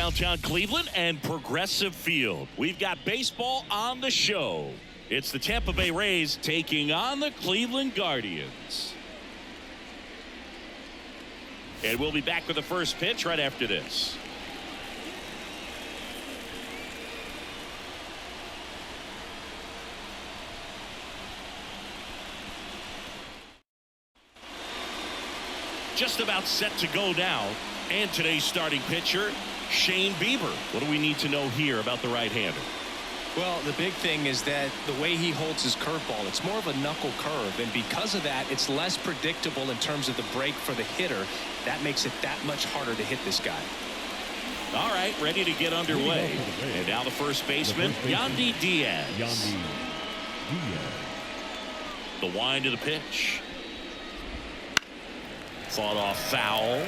downtown Cleveland and Progressive Field. We've got baseball on the show. It's the Tampa Bay Rays taking on the Cleveland Guardians. And we'll be back with the first pitch right after this. Just about set to go now. And today's starting pitcher, Shane Bieber. What do we need to know here about the right-hander? Well, the big thing is that the way he holds his curveball, it's more of a knuckle curve, and because of that, it's less predictable in terms of the break for the hitter. That makes it that much harder to hit this guy. All right, ready to get underway. And now the first baseman, Yandy Diaz. The wind to the pitch. Fought off foul.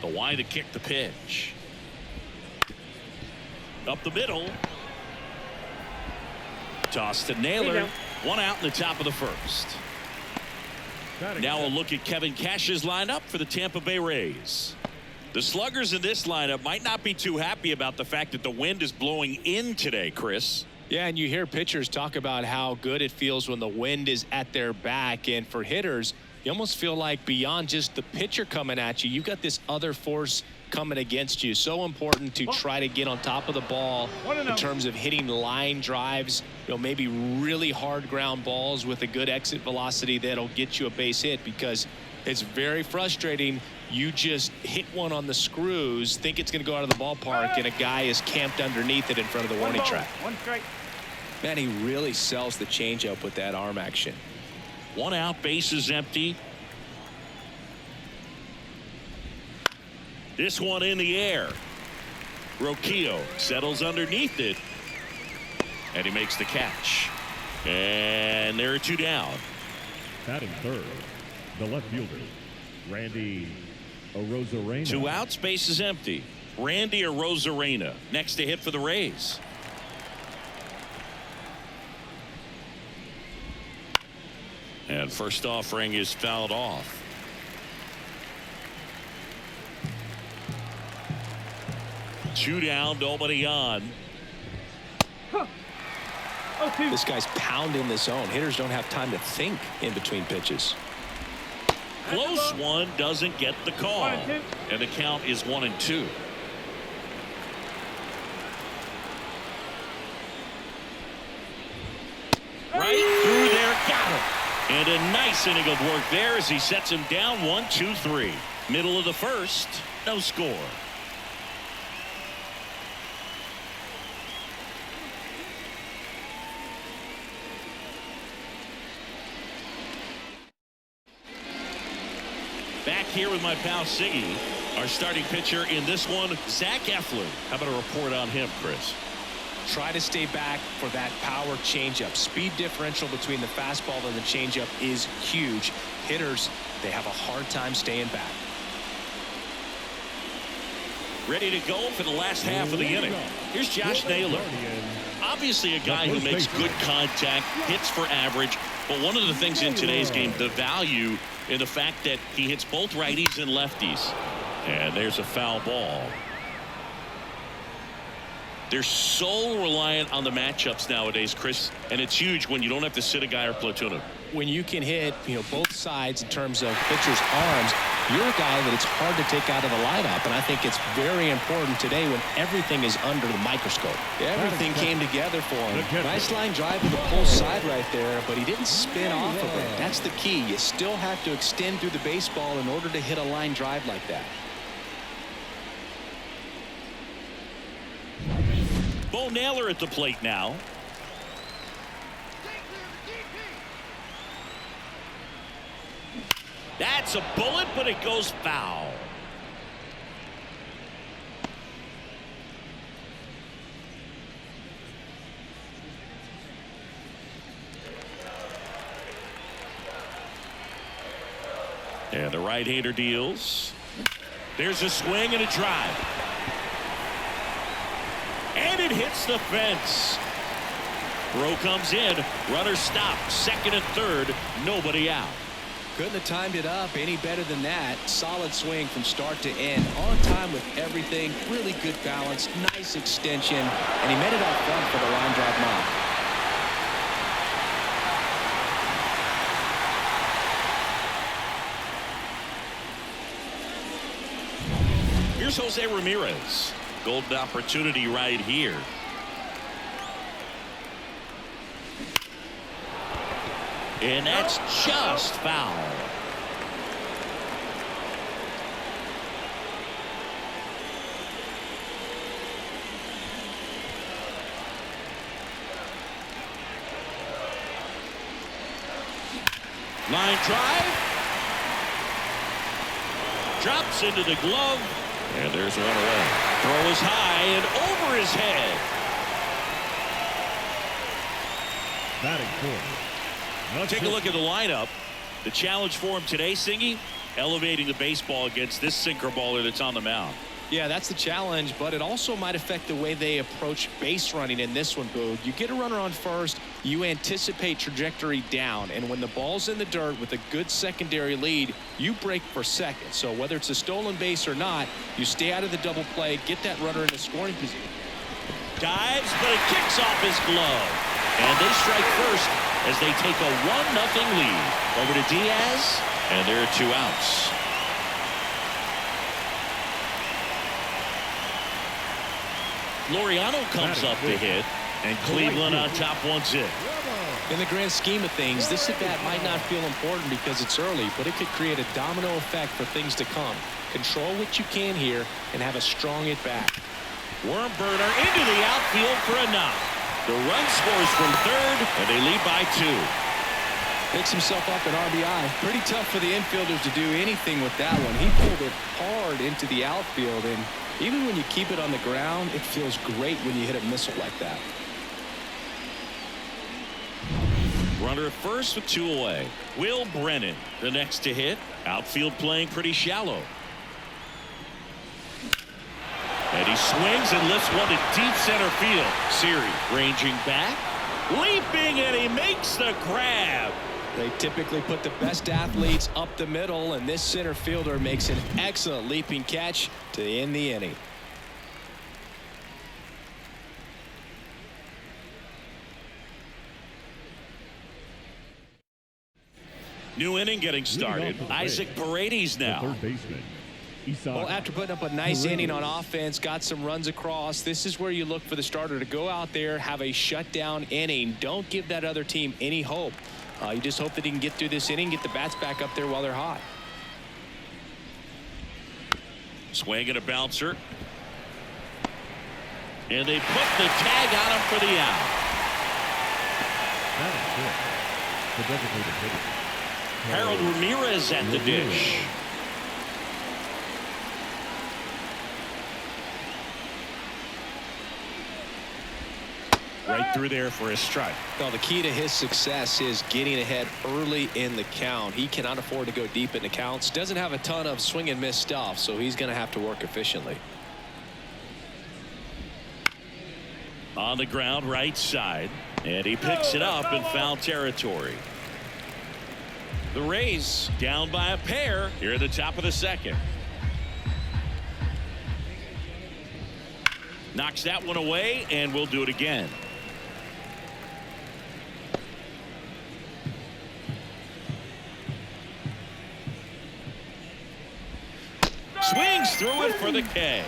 The wind to kick the pitch. Up the middle. Toss to Naylor. One out in the top of the first. Now a look at Kevin Cash's lineup for the Tampa Bay Rays. The sluggers in this lineup might not be too happy about the fact that the wind is blowing in today, Chris. Yeah, and you hear pitchers talk about how good it feels when the wind is at their back, and for hitters, you almost feel like beyond just the pitcher coming at you, you've got this other force coming against you. So important to try to get on top of the ball in terms of hitting line drives, maybe really hard ground balls with a good exit velocity that'll get you a base hit, because it's very frustrating. You just hit one on the screws, think it's going to go out of the ballpark, and a guy is camped underneath it in front of the warning track. One strike. Man, he really sells the changeup with that arm action. One out, base is empty. This one in the air. Roquillo settles underneath it, and he makes the catch. And there are two down. Batting third, the left fielder, Randy Arozarena. Two outs, base is empty. Randy Arozarena next to hit for the Rays. And first offering is fouled off. Two down, nobody on. This guy's pounding the zone. Hitters don't have time to think in between pitches. Close one, doesn't get the call. And the count is 1-2. Right through there, got him. And a nice inning of work there as he sets him down 1-2-3. Middle of the first, no score. Back here with my pal Siggy, our starting pitcher in this one, Zach Eflin. How about a report on him, Chris? Try to stay back for that power changeup. Speed differential between the fastball and the changeup is huge. Hitters, they have a hard time staying back. Ready to go for the last half of the inning. Here's Josh Naylor. Obviously a guy who makes good contact, hits for average, but one of the things in today's game, the value in the fact that he hits both righties and lefties. And there's a foul ball. They're so reliant on the matchups nowadays, Chris, and it's huge when you don't have to sit a guy or platoon him. When you can hit, both sides in terms of pitchers' arms, you're a guy that it's hard to take out of the lineup, and I think it's very important today when everything is under the microscope. Everything came together for him. Nice line drive to the pull side right there, but he didn't spin off of it. That's the key. You still have to extend through the baseball in order to hit a line drive like that. Bo Naylor at the plate now. That's a bullet, but it goes foul. And the right-hander deals. There's a swing and a drive. And it hits the fence. Throw comes in. Runner stopped. Second and third. Nobody out. Couldn't have timed it up any better than that. Solid swing from start to end. On time with everything. Really good balance. Nice extension. And he made it out front for the line drive knock. Here's Jose Ramirez. Golden opportunity right here. And that's just foul. Line drive. Drops into the glove. And there's one away. Throw is high and over his head. Batting fourth. Take a look at the lineup. The challenge for him today, Singy, elevating the baseball against this sinker baller that's on the mound. Yeah, that's the challenge, but it also might affect the way they approach base running in this one, Boo. You get a runner on first, you anticipate trajectory down, and when the ball's in the dirt with a good secondary lead, you break for second. So whether it's a stolen base or not, you stay out of the double play, get that runner in a scoring position. Dives, but it kicks off his glove. And they strike first as they take a 1-0 lead. Over to Diaz, and there are 2 outs. Laureano comes up to hit, and Cleveland on top 1-0. In the grand scheme of things, this at-bat might not feel important because it's early, but it could create a domino effect for things to come. Control what you can here and have a strong at-bat. Worm burner into the outfield for a knock. The run scores from third, and they lead by 2. Picks himself up an RBI. Pretty tough for the infielders to do anything with that one. He pulled it hard into the outfield, and even when you keep it on the ground, it feels great when you hit a missile like that. Runner at first with 2 away. Will Brennan, the next to hit. Outfield playing pretty shallow. And he swings and lifts one to deep center field. Siri ranging back, leaping, and he makes the grab. They typically put the best athletes up the middle, and this center fielder makes an excellent leaping catch to end the inning. New inning getting started. Isaac Paredes now. Third baseman. Well, after putting up a nice inning on offense, got some runs across, this is where you look for the starter to go out there, have a shutdown inning. Don't give that other team any hope. You just hope that he can get through this inning, get the bats back up there while they're hot. Swing and a bouncer. And they put the tag on him for the out. The designated hitter. Harold Ramirez at the dish. Right through there for a strike. Well, the key to his success is getting ahead early in the count. He cannot afford to go deep in the counts. Doesn't have a ton of swing and miss stuff, so he's going to have to work efficiently. On the ground, right side, and he picks it up in foul territory. The Rays down by a pair here at the top of the second. Knocks that one away, and we'll do it again. Swings through it for the K.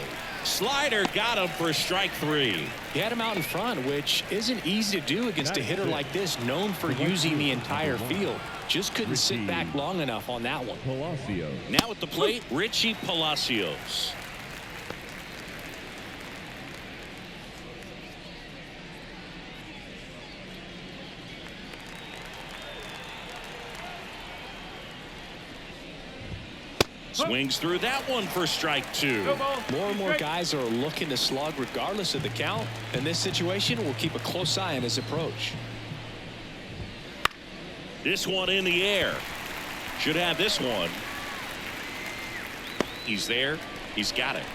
Slider got him for strike 3. He had him out in front, which isn't easy to do against a hitter like this, known for using the entire field. Just couldn't sit back long enough on that one. Palacios. Now at the plate, Richie Palacios. Swings through that one for strike 2. More and more guys are looking to slug regardless of the count. In this situation, we'll keep a close eye on his approach. This one in the air. Should have this one. He's there. He's got it.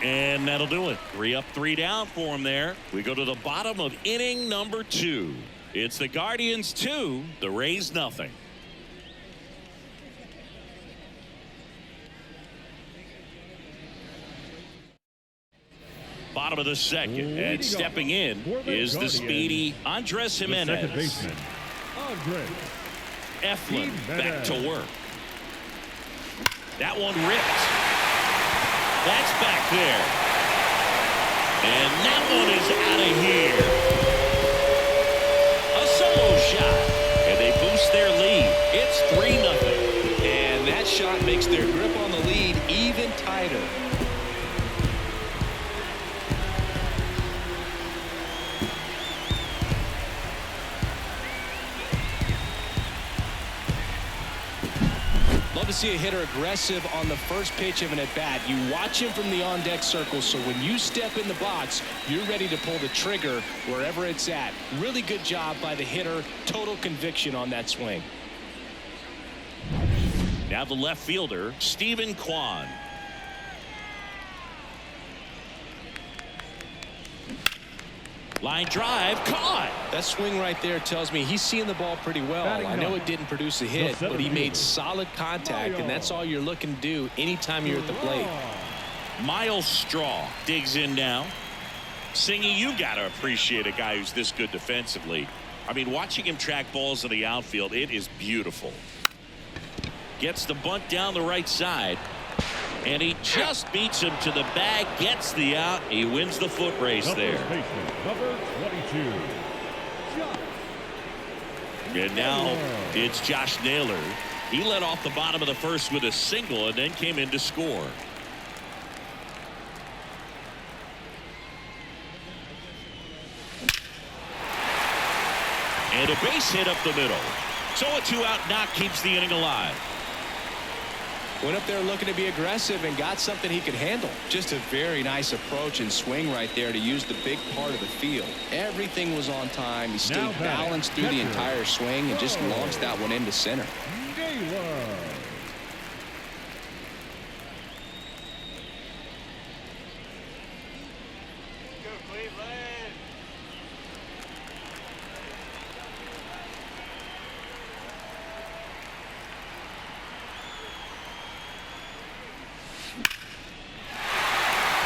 And that'll do it. 3 up, 3 down for him there. We go to the bottom of inning number 2. It's the Guardians 2, the Rays nothing. bottom of the second. And stepping in is the speedy Andres Jimenez. Second baseman, Andres. Eflin back to work. That one ripped. That's back there. And that one is out of here. A solo shot. And they boost their lead. It's 3-0. And that shot makes their grip on the lead even tighter. Love to see a hitter aggressive on the first pitch of an at-bat. You watch him from the on-deck circle, so when you step in the box, you're ready to pull the trigger wherever it's at. Really good job by the hitter. Total conviction on that swing. Now the left fielder, Stephen Kwan. Line drive, caught. That swing right there tells me he's seeing the ball pretty well. I know it didn't produce a hit, but he made solid contact, and that's all you're looking to do anytime you're at the plate. Miles Straw digs in now. Singy, you got to appreciate a guy who's this good defensively. I mean, watching him track balls in the outfield, it is beautiful. Gets the bunt down the right side. And he just beats him to the bag, gets the out. He wins the foot race there. Number 22. And now it's Josh Naylor. He led off the bottom of the first with a single and then came in to score. And a base hit up the middle. So a 2-out knock keeps the inning alive. Went up there looking to be aggressive and got something he could handle. Just a very nice approach and swing right there to use the big part of the field. Everything was on time. He stayed balanced through the entire swing and just launched that one into center.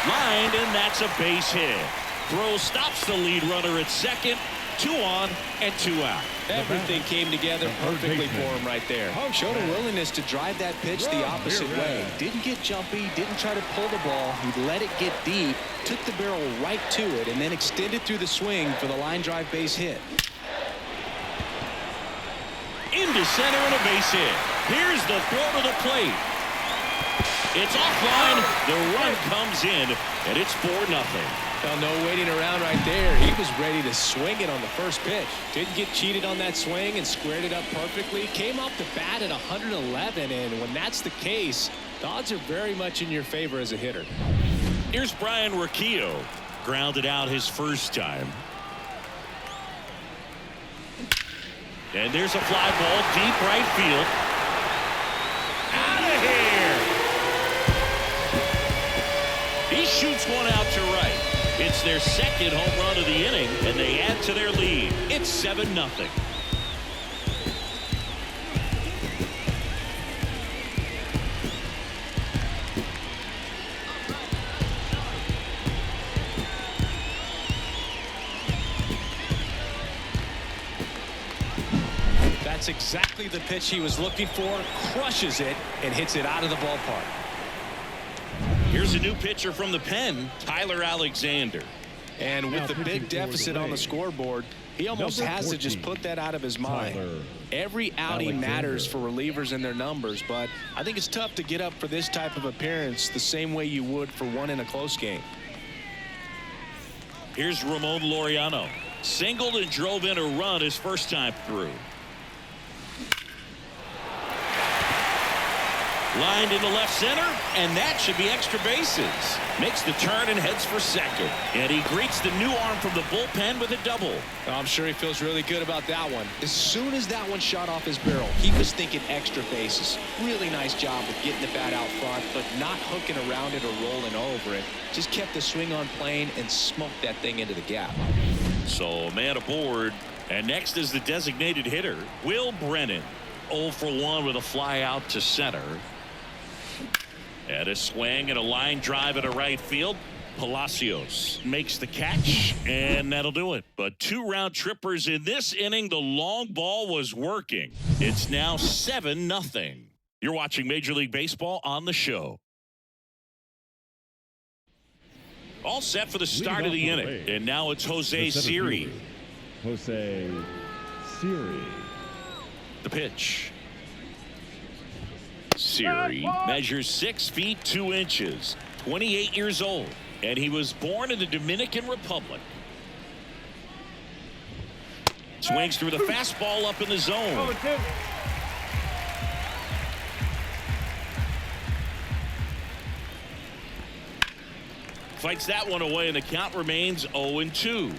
Lined, and that's a base hit. Throw stops the lead runner at second. 2 on and 2 out. Everything came together perfectly for him right there. Showed a willingness to drive that pitch the opposite way. Didn't get jumpy, didn't try to pull the ball. He let it get deep, took the barrel right to it, and then extended through the swing for the line drive base hit. Into center and a base hit. Here's the throw to the plate. It's offline. The run comes in, and it's 4-0. Well, no waiting around right there. He was ready to swing it on the first pitch. Didn't get cheated on that swing and squared it up perfectly. Came off the bat at 111, and when that's the case, the odds are very much in your favor as a hitter. Here's Brian Riccio. Grounded out his first time. And there's a fly ball deep right field. Out of here. He shoots one out to right. It's their second home run of the inning, and they add to their lead. It's 7-0. That's exactly the pitch he was looking for. Crushes it and hits it out of the ballpark. Here's a new pitcher from the pen, Tyler Alexander. And with the big deficit on the scoreboard, he almost has to just put that out of his mind. Every outing matters for relievers and their numbers, but I think it's tough to get up for this type of appearance the same way you would for one in a close game. Here's Ramon Laureano. Singled and drove in a run his first time through. Lined into left center, and that should be extra bases. Makes the turn and heads for second. And he greets the new arm from the bullpen with a double. I'm sure he feels really good about that one. As soon as that one shot off his barrel, he was thinking extra bases. Really nice job of getting the bat out front, but not hooking around it or rolling over it. Just kept the swing on plane and smoked that thing into the gap. So a man aboard, and next is the designated hitter, Will Brennan. 0 for 1 with a fly out to center. And a swing and a line drive into right field. Palacios makes the catch, and that'll do it. But 2 round trippers in this inning. The long ball was working. It's now 7-0. You're watching Major League Baseball on the show. All set for the start of the inning. And now it's Jose Siri. Jose Siri. The pitch. Siri measures 6 feet 2 inches, 28 years old, and he was born in the Dominican Republic. Swings through the fastball up in the zone. Fights that one away, and the count remains 0-2.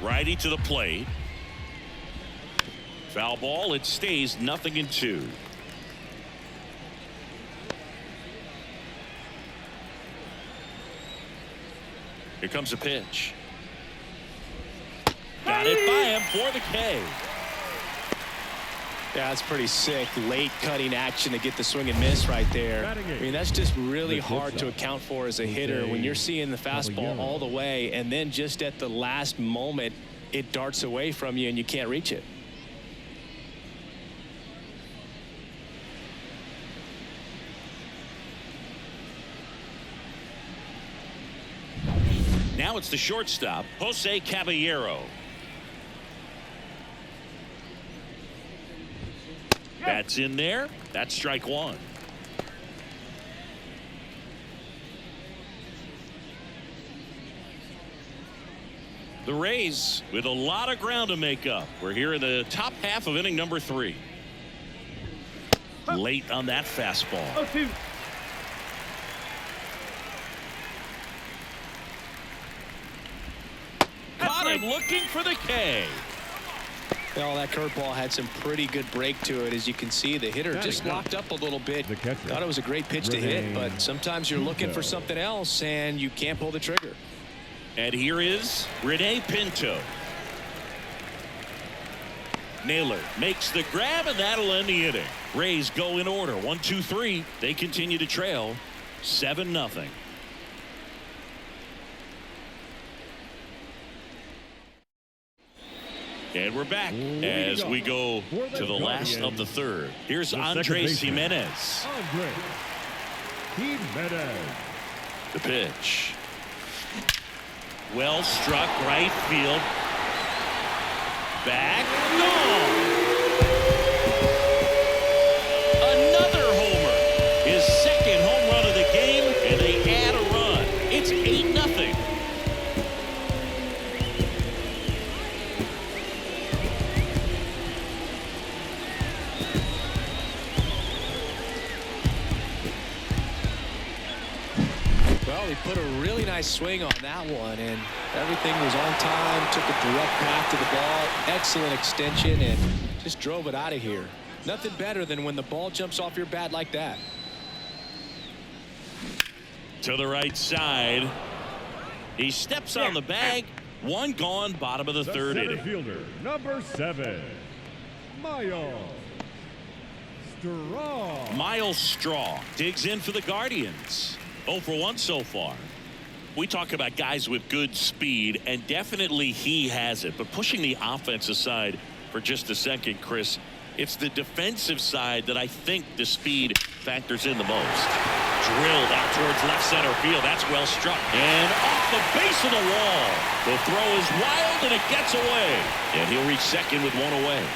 Righty to the plate. Foul ball. It stays 0-2. Here comes a pitch. Got it by him for the K. Yeah, that's pretty sick. Late cutting action to get the swing and miss right there. I mean, that's just really hard to account for as a hitter when you're seeing the fastball all the way, and then just at the last moment, it darts away from you and you can't reach it. Now it's the shortstop, Jose Caballero. That's in there. That's strike 1. The Rays with a lot of ground to make up. We're here in the top half of inning number 3. Late on that fastball. 0-2. Caught him looking for the K. Well, that curveball had some pretty good break to it. As you can see, the hitter just locked up a little bit. Thought it was a great pitch to hit, but sometimes you're looking for something else and you can't pull the trigger. And here is Rene Pinto. Naylor makes the grab, and that'll end the inning. Rays go in order. 1, 2, 3. They continue to trail 7-0. And we're back as we go to the last of the third. Here's Andres Jimenez. Andres Jimenez. The pitch. Well struck, right field. Back. Gone. Another homer. His second home run of the game, and they add a run. It's 8-0. Well, he put a really nice swing on that one, and everything was on time. Took a direct path to the ball. Excellent extension, and just drove it out of here. Nothing better than when the ball jumps off your bat like that. To the right side. He steps on the bag. One gone, bottom of the third inning. Fielder, number 7, Miles Straw. Miles Straw digs in for the Guardians. 0 for 1 so far. We talk about guys with good speed, and definitely he has it. But pushing the offense aside for just a second, Chris, it's the defensive side that I think the speed factors in the most. Drilled out towards left center field. That's well struck. And off the base of the wall. The throw is wild, and it gets away. And he'll reach second with 1 away.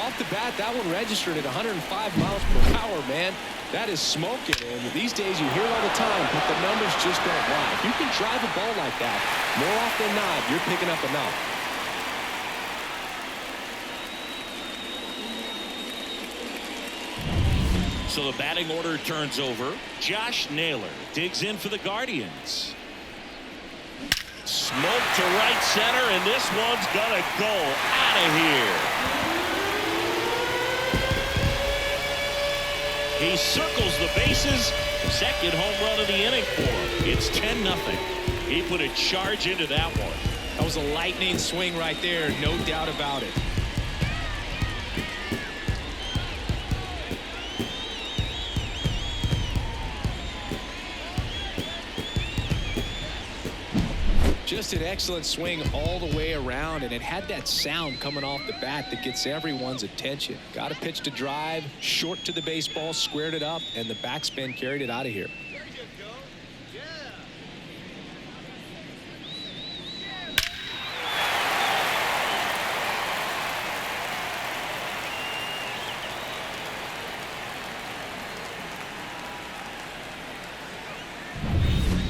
Off the bat, that one registered at 105 miles per hour, man. That is smoking, and these days you hear it all the time, but the numbers just don't lie. If you can drive a ball like that, more often than not, you're picking up enough. So the batting order turns over. Josh Naylor digs in for the Guardians. Smoke to right center, and this one's gonna go out of here. He circles the bases. Second home run of the inning for him. It's 10-0. He put a charge into that one. That was a lightning swing right there, no doubt about it. Just an excellent swing all the way around, and it had that sound coming off the bat that gets everyone's attention. Got a pitch to drive, short to the baseball, squared it up, and the backspin carried it out of here.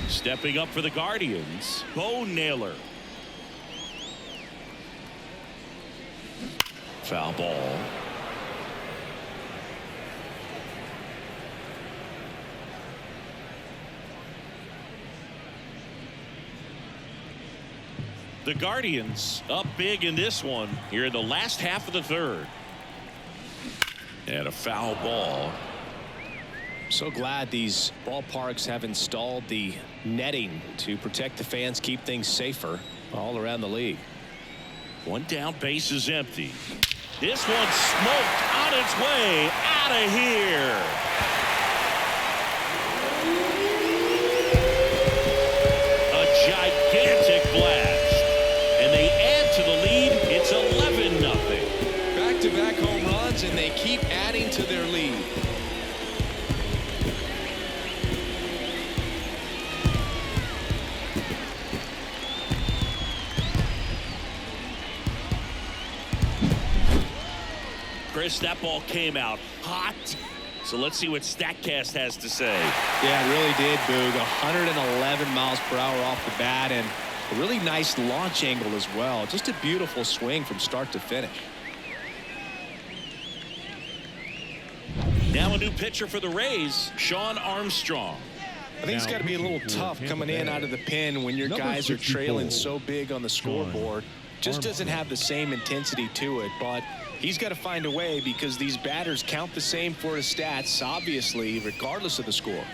Stepping up for the Guardians, Bo Naylor. Foul ball. The Guardians up big in this one here in the last half of the third. And a foul ball. So glad these ballparks have installed the netting to protect the fans, keep things safer all around the league. One down, base is empty. This one smoked on its way out of here. A gigantic blast. And they add to the lead. It's 11-0. Back-to-back home runs, and they keep adding to their lead. Chris, that ball came out hot. So let's see what StatCast has to say. Yeah, it really did, Boog. 111 miles per hour off the bat, and a really nice launch angle as well. Just a beautiful swing from start to finish. Now a new pitcher for the Rays, Sean Armstrong. I think it's got to be a little tough coming in out of the pen when your guys are trailing so big on the scoreboard. Just doesn't have the same intensity to it, but he's got to find a way because these batters count the same for his stats, obviously, regardless of the score.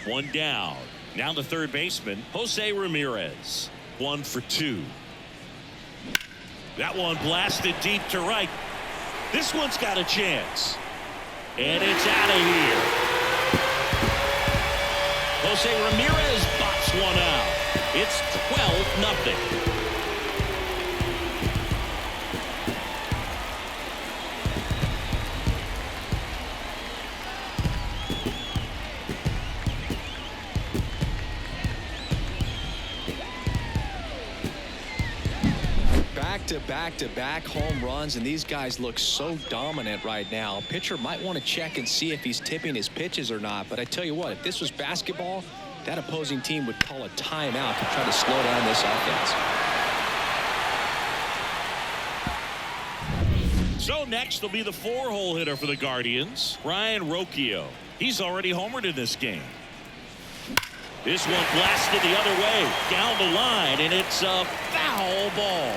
One down. Now the third baseman, Jose Ramirez. 1 for 2. That one blasted deep to right. This one's got a chance. And it's out of here. Jose Ramirez bops one out. It's 12-0. Back-to-back home runs, and these guys look so dominant right now. Pitcher might want to check and see if he's tipping his pitches or not, but I tell you what, if this was basketball, that opposing team would call a timeout to try to slow down this offense. So next will be the 4-hole hitter for the Guardians, Ryan Rocchio. He's already homered in this game. This one blasted the other way down the line, and it's a foul ball.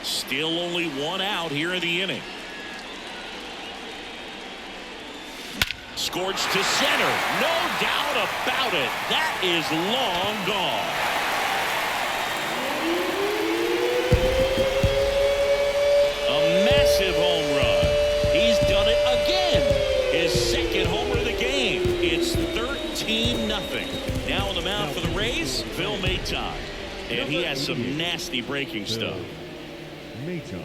Still only one out here in the inning. Scorched to center. No doubt about it. That is long gone. A massive home run. He's done it again. His second homer of the game. It's 13-0. Now on the mound for the Rays, Phil Maton. And he has some nasty breaking stuff. Maton.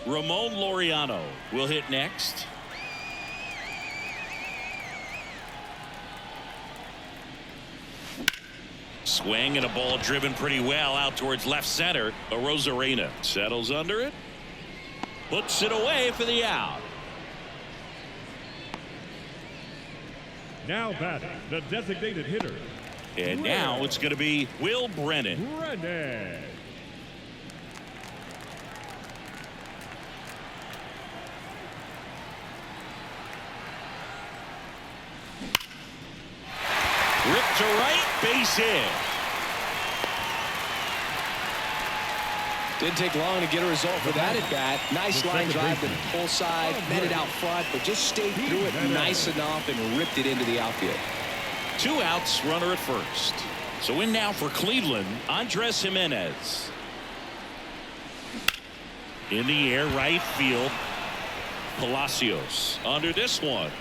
Ramon Laureano will hit next. Swing and a ball driven pretty well out towards left center. Arozarena settles under it. Puts it away for the out. Now batting, the designated hitter. And now it's going to be Will Brennan. Ripped to right, base hit. Didn't take long to get a result for that at bat. Nice line drive to the pull side, met it out front, but just stayed through it nice enough and ripped it into the outfield. 2 outs, runner at first. So in now for Cleveland, Andres Jimenez. In the air, right field. Palacios under this one.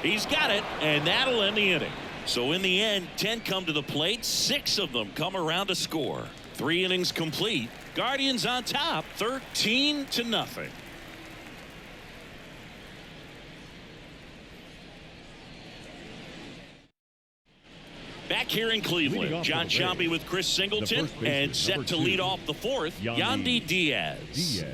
He's got it, and that'll end the inning. So in the end, 10 come to the plate, 6 of them come around to score. 3 innings complete. Guardians on top, 13-0. Back here in Cleveland, John Sciambi with Chris Singleton, and set to lead off the 4th, Yandy Diaz.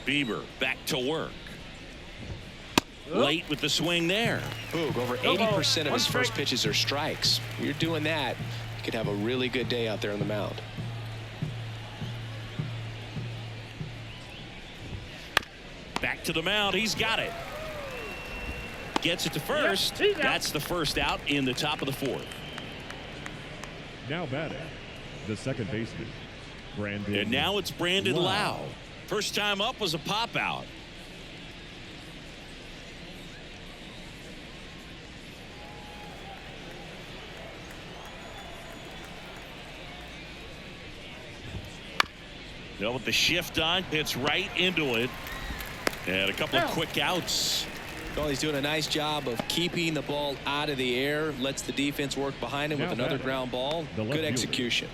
Bieber back to work. Late with the swing there. Boog, over 80% of his first pitches are strikes. When you're doing that, you could have a really good day out there on the mound. Back to the mound. He's got it. Gets it to first. That's the first out in the top of the 4th. Now batting, the second baseman, Brandon. And now it's Brandon Lau. First time up was a pop out. Now with the shift on, hits right into it. And a couple of quick outs. Well, he's doing a nice job of keeping the ball out of the air. Lets the defense work behind him with another ground ball. Good execution.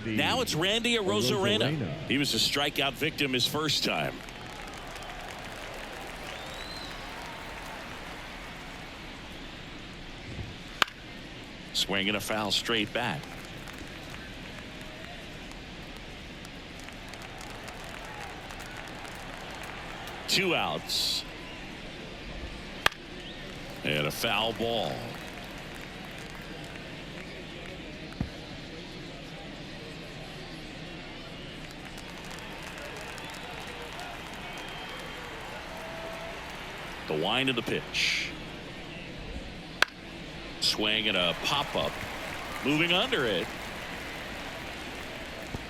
Now it's Randy Arozarena. He was a strikeout victim his first time. Swinging a foul straight back. Two outs. And a foul ball. The wind of the pitch. Swing and a pop-up. Moving under it.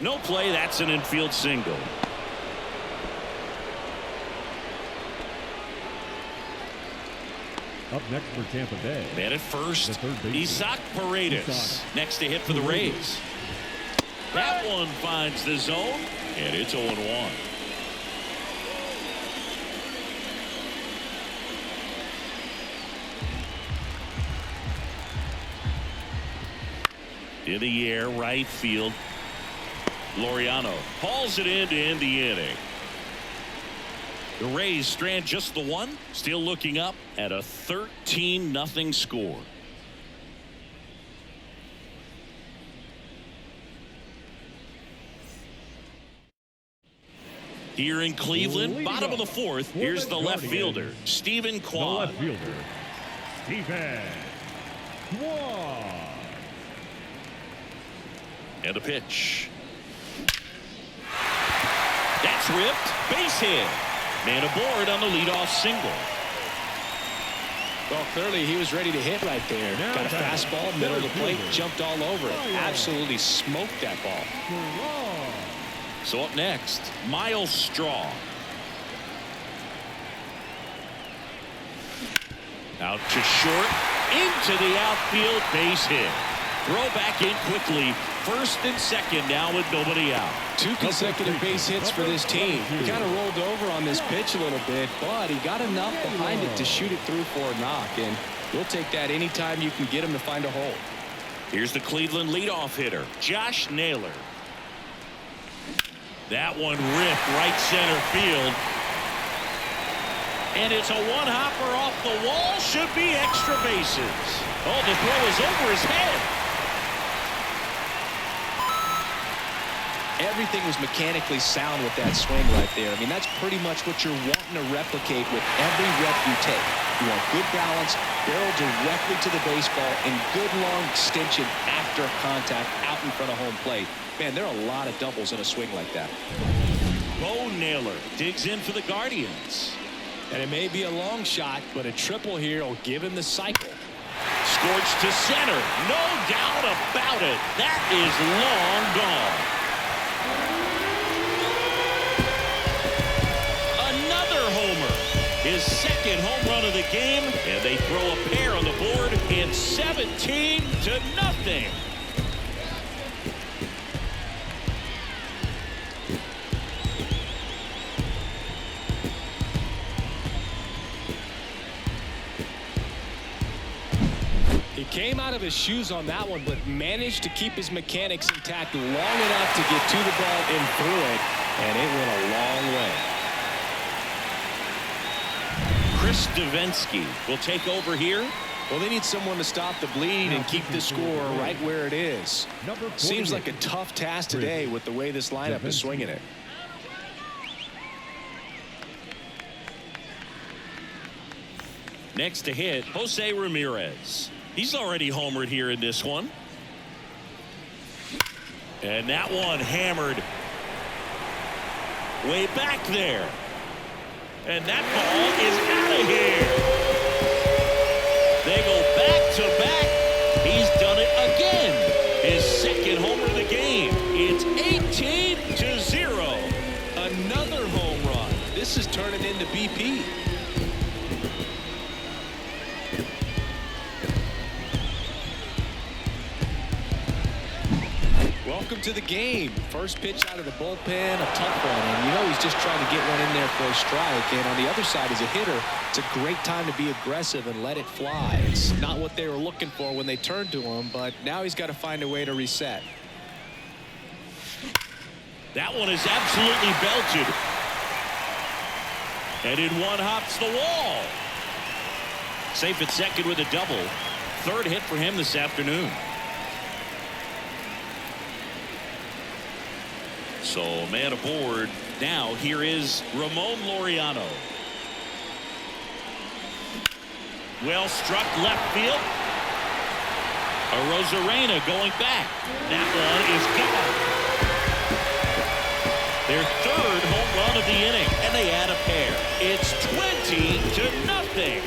No play. That's an infield single. Up next for Tampa Bay. Man at first, Isaac Paredes. Next to hit for the Rays. That one finds the zone, and it's 0-1. In the air, right field. Laureano hauls it in to end the inning. The Rays strand just the one, still looking up at a 13-0 score. Here in Cleveland, bottom of the 4th, here's the left fielder, Stephen Kwan. The left fielder, Stephen Kwan. And a pitch. That's ripped, base hit. Man aboard on the leadoff single. Well, clearly he was ready to hit right there. Got a fastball, middle of the plate, jumped all over it. Absolutely smoked that ball. So up next, Miles Straw. Out to short, into the outfield, base hit. Throw back in quickly. First and second now with nobody out. 2 consecutive base hits for this team. He kind of rolled over on this pitch a little bit, but he got enough behind it to shoot it through for a knock, and you'll take that anytime you can get him to find a hole. Here's the Cleveland leadoff hitter, Josh Naylor. That one ripped right center field. And it's a one-hopper off the wall. Should be extra bases. Oh, the throw is over his head. Everything was mechanically sound with that swing right there. I mean, that's pretty much what you're wanting to replicate with every rep you take. You want good balance, barrel directly to the baseball, and good long extension after contact out in front of home plate. Man, there are a lot of doubles in a swing like that. Bo Naylor digs in for the Guardians. And it may be a long shot, but a triple here will give him the cycle. Scorched to center. No doubt about it. That is long gone. Another homer. His second home run of the game. And they throw a pair on the board. It's 17-0. He came out of his shoes on that one, but managed to keep his mechanics intact long enough to get to the ball and through it, and it went a long way. Chris Davinsky will take over here. Well, they need someone to stop the bleed and keep the score right where it is. Seems like a tough task today with the way this lineup is swinging it. Next to hit, Jose Ramirez. He's already homered here in this one. And that one hammered way back there. And that ball is out of here. They go back to back. He's done it again. His second homer of the game. It's 18-0. Another home run. This is turning into BP. Welcome to the game. First pitch out of the bullpen, a tough one. And you know he's just trying to get one in there for a strike. And on the other side, as a hitter, it's a great time to be aggressive and let it fly. It's not what they were looking for when they turned to him, but now he's got to find a way to reset. That one is absolutely belted. And in one hops the wall. Safe at second with a double. Third hit for him this afternoon. So man aboard. Now here is Ramon Laureano. Well struck left field. Arozarena going back. That one is gone. Their third home run of the inning, and they add a pair. It's 20-0.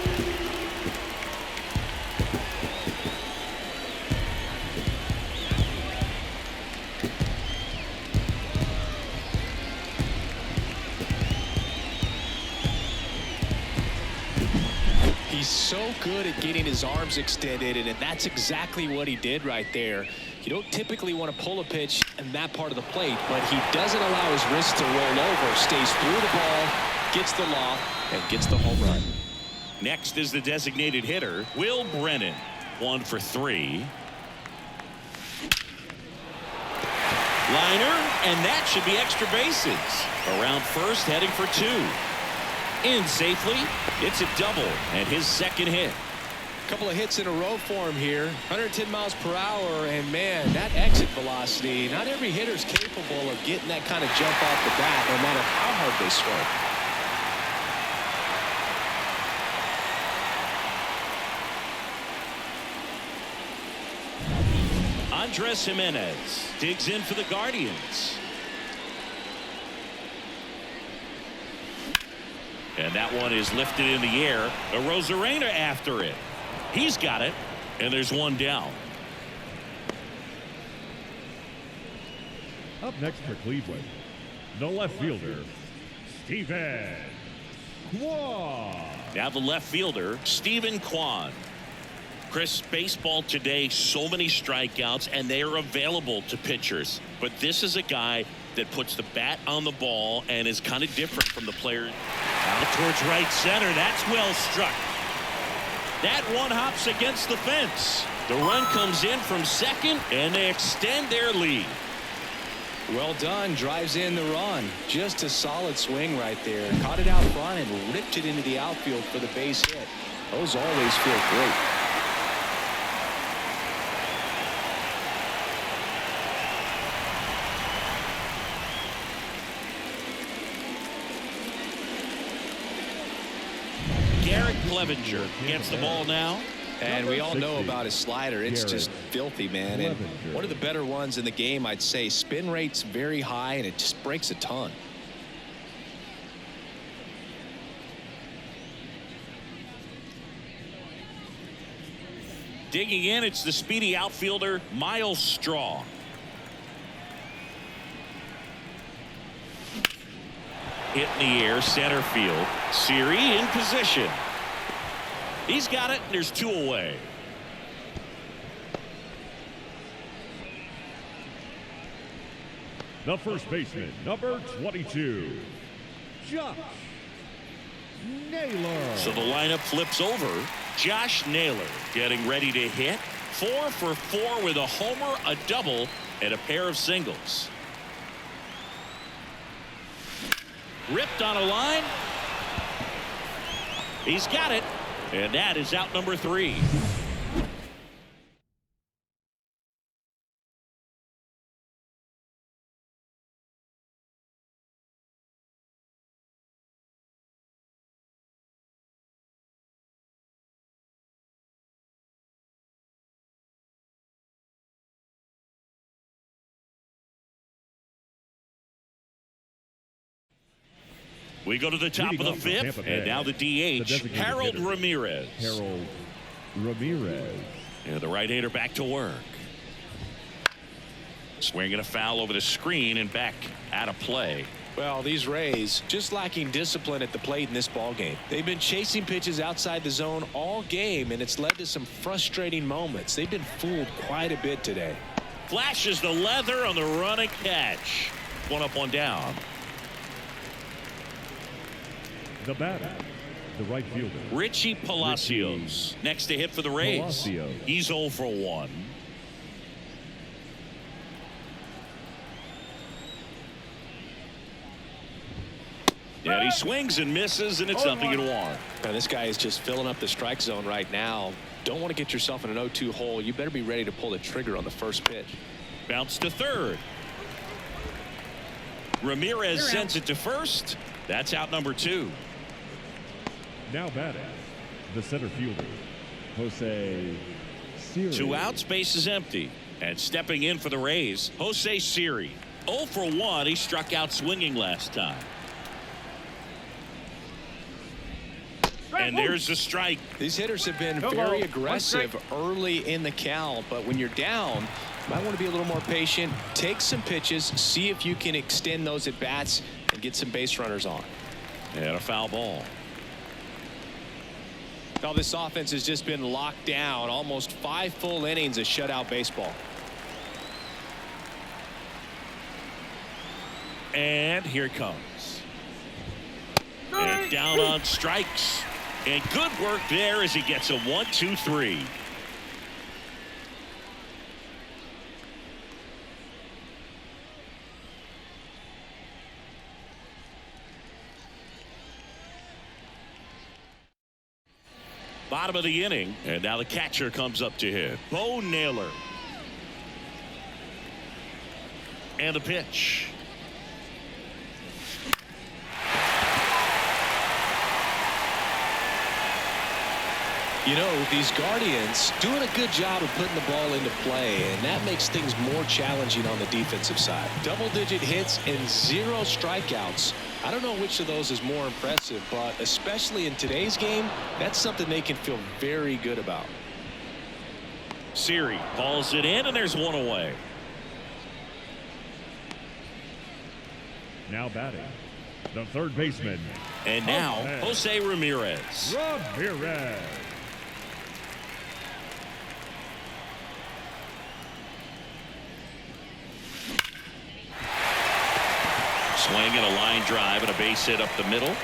He's so good at getting his arms extended, and that's exactly what he did right there. You don't typically want to pull a pitch in that part of the plate, but he doesn't allow his wrist to roll over, stays through the ball, gets the lob, and gets the home run. Next is the designated hitter, Will Brennan. 1 for 3. Liner, and that should be extra bases. Around first, heading for 2. In safely. It's a double and his second hit. A couple of hits in a row for him here. 110 miles per hour, and man, that exit velocity, not every hitter's capable of getting that kind of jump off the bat, no matter how hard they swing. Andres Jimenez digs in for the Guardians. And that one is lifted in the air. Arozarena after it. He's got it. And there's one down. Up next for Cleveland, the left fielder, Stephen Kwan. Now the left fielder, Stephen Kwan. Chris, baseball today, so many strikeouts, and they are available to pitchers. But this is a guy that puts the bat on the ball and is kind of different from the players. Out towards right center. That's well struck. That one hops against the fence. The run comes in from second, and they extend their lead. Well done. Drives in the run. Just a solid swing right there. Caught it out front and ripped it into the outfield for the base hit. Those always feel great. Clevenger gets the ball now. And we all know about his slider. It's just filthy, man. And one of the better ones in the game, I'd say. Spin rate's very high, and it just breaks a ton. Digging in, it's the speedy outfielder, Miles Straw. Hit in the air, center field. Siri in position. He's got it, and there's 2 away. The first baseman, number 22, Josh Naylor. So the lineup flips over. Josh Naylor getting ready to hit. 4 for 4 with a homer, a double, and a pair of singles. Ripped on a line. He's got it. And that is out number 3. We go to the top of the 5th, and now the DH, Harold Ramirez. Harold Ramirez. And the right-hander back to work. Swinging a foul over the screen and back out of play. Well, these Rays just lacking discipline at the plate in this ball game. They've been chasing pitches outside the zone all game, and it's led to some frustrating moments. They've been fooled quite a bit today. Flashes the leather on the running catch. 1 up, 1 down. The batter, the right fielder, Richie Palacios. Next to hit for the Rays. Palacios. He's 0 for 1. And he swings and misses, and it's nothing in 1. Now, this guy is just filling up the strike zone right now. Don't want to get yourself in an 0-2 hole. You better be ready to pull the trigger on the first pitch. Bounce to third. Ramirez sends it to first. That's out number 2. Now batting, the center fielder, Jose Siri. 2 outs, base is empty. And stepping in for the Rays, Jose Siri. 0 for 1. He struck out swinging last time. And there's the strike. These hitters have been very aggressive early in the count, but when you're down, you might want to be a little more patient. Take some pitches, see if you can extend those at bats and get some base runners on. And a foul ball. Now, this offense has just been locked down. Almost 5 full innings of shutout baseball. And here it comes. And down on strikes. And good work there as he gets a 1-2-3. Bottom of the inning, and now the catcher comes up to hit. Bo Naylor. And the pitch. You know, these Guardians doing a good job of putting the ball into play, and that makes things more challenging on the defensive side. Double-digit hits and 0 strikeouts. I don't know which of those is more impressive, but especially in today's game, that's something they can feel very good about. Siri balls it in, and there's 1 away. Now batting, the third baseman. And now, Jose Ramirez. Ramirez. Swing and a line drive and a base hit up the middle.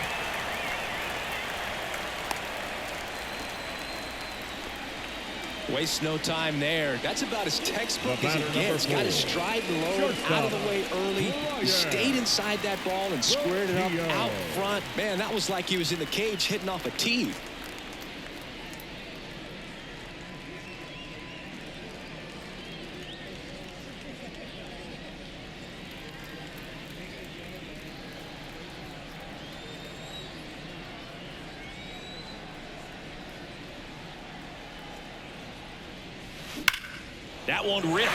Waste no time there. That's about as textbook as it gets. Got his stride low, out of the way early. He stayed inside that ball and squared it up out front. Man, that was like he was in the cage hitting off a tee. That one ripped.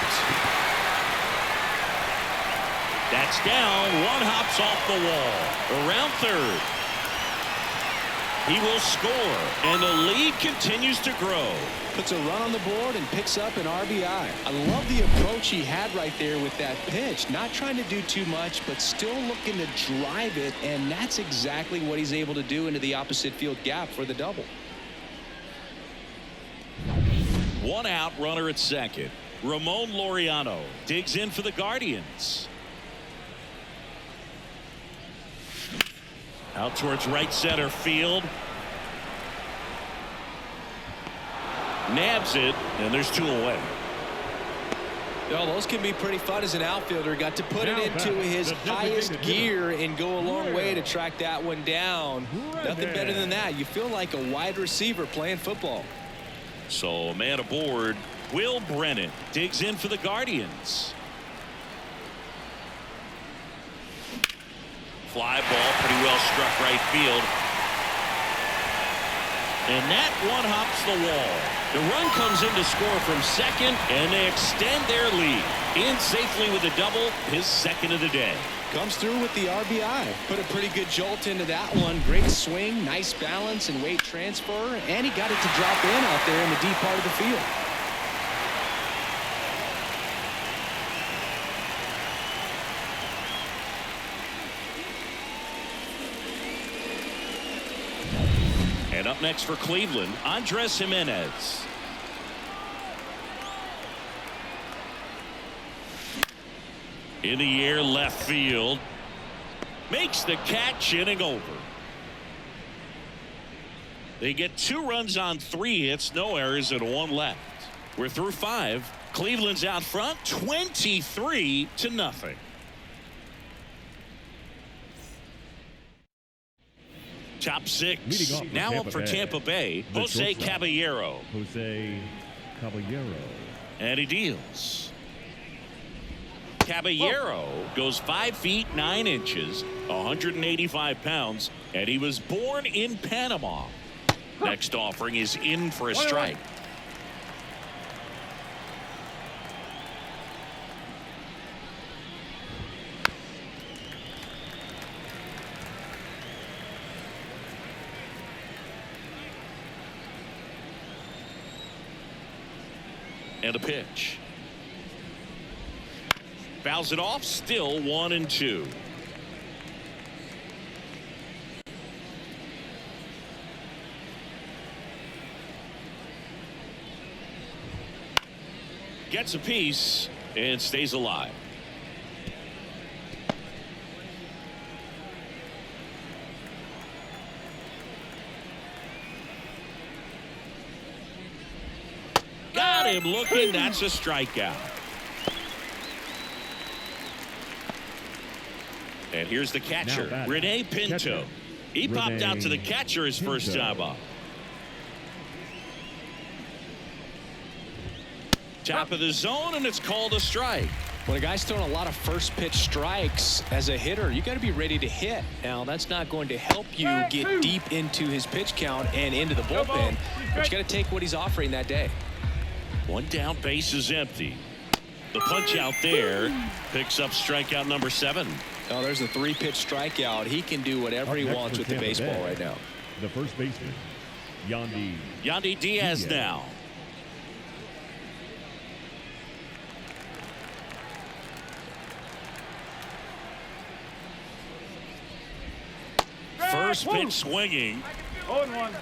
That's down. One hops off the wall. Around third. He will score, and the lead continues to grow. Puts a run on the board and picks up an RBI. I love the approach he had right there with that pitch. Not trying to do too much, but still looking to drive it, and that's exactly what he's able to do into the opposite field gap for the double. One out, runner at second. Ramon Laureano digs in for the Guardians. Out towards right center field. Nabs it, and there's two away. Well, those can be pretty fun as an outfielder. Got to put it into his highest gear and go a long way to track that one down. Nothing better than that. You feel like a wide receiver playing football. So a man aboard. Will Brennan digs in for the Guardians. Fly ball, pretty well struck right field. And that one hops the wall. The run comes in to score from second, and they extend their lead. In safely with a double, his second of the day. Comes through with the RBI. Put a pretty good jolt into that one. Great swing, nice balance and weight transfer, and he got it to drop in out there in the deep part of the field. And up next for Cleveland, Andres Jimenez. In the air, left field. Makes the catch, inning over. They get 2 runs on 3 hits, no errors, and 1 left. We're through 5. Cleveland's out front, 23-0. Top 6. Now up for Tampa Bay, Jose Caballero. And he deals. Caballero goes 5 feet 9 inches, 185 pounds, and he was born in Panama. Next offering is in for a strike. And a pitch. Fouls it off, still 1-2. Gets a piece and stays alive. Got him looking. That's a strikeout. And here's the catcher, Rene Pinto. He popped out to the catcher his first time up. Top of the zone, and it's called a strike. When a guy's throwing a lot of first pitch strikes as a hitter, you got to be ready to hit. Now, that's not going to help you get deep into his pitch count and into the bullpen, but you got to take what he's offering that day. One down, base is empty. The punch out there picks up strikeout number 7. Oh, there's a 3-pitch strikeout. He can do whatever he wants with the baseball right now. The first baseman, Yandy Diaz now. First pitch swinging. 0-1.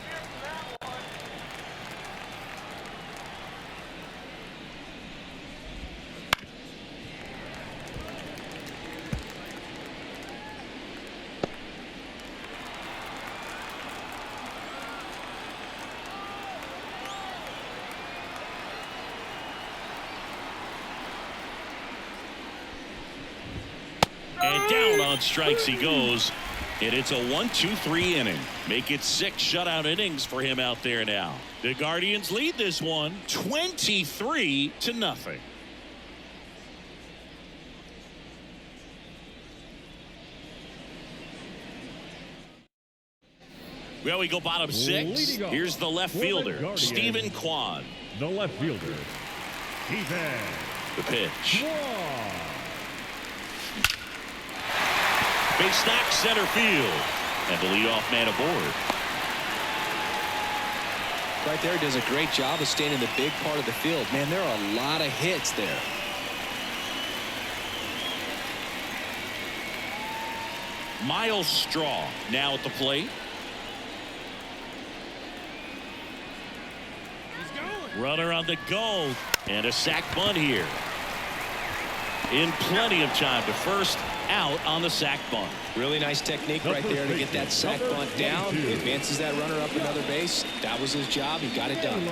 And down on strikes he goes. And it's a 1-2-3 inning. Make it 6 shutout innings for him out there now. The Guardians lead this one 23-0. Well, we go bottom 6. Here's the left fielder, Stephen Kwan. The left fielder, Defense. The pitch. 1. Base knock center field. And the leadoff man aboard. Right there, does a great job of staying in the big part of the field. Man, there are a lot of hits there. Miles Straw now at the plate. Runner on the go. And a sac bunt here. In plenty of time to first, out on the sac bunt. Really nice technique right there to get that sac bunt down. Advances that runner up another base. That was his job. He got it done.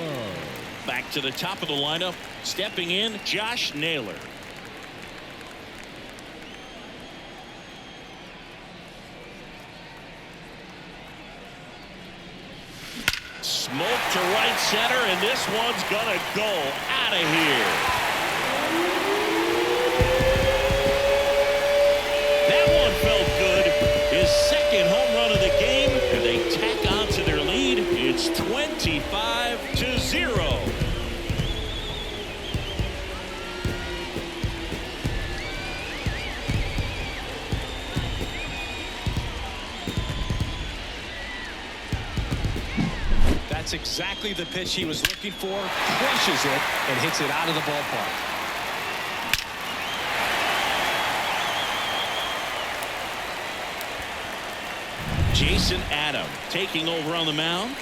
Back to the top of the lineup. Stepping in, Josh Naylor. Smoke to right center, and this one's gonna go out of here. That one felt good. His second home run of the game, and they tack on to their lead. It's 25-0. That's exactly the pitch he was looking for. Crushes it and hits it out of the ballpark. Jason Adam taking over on the mound.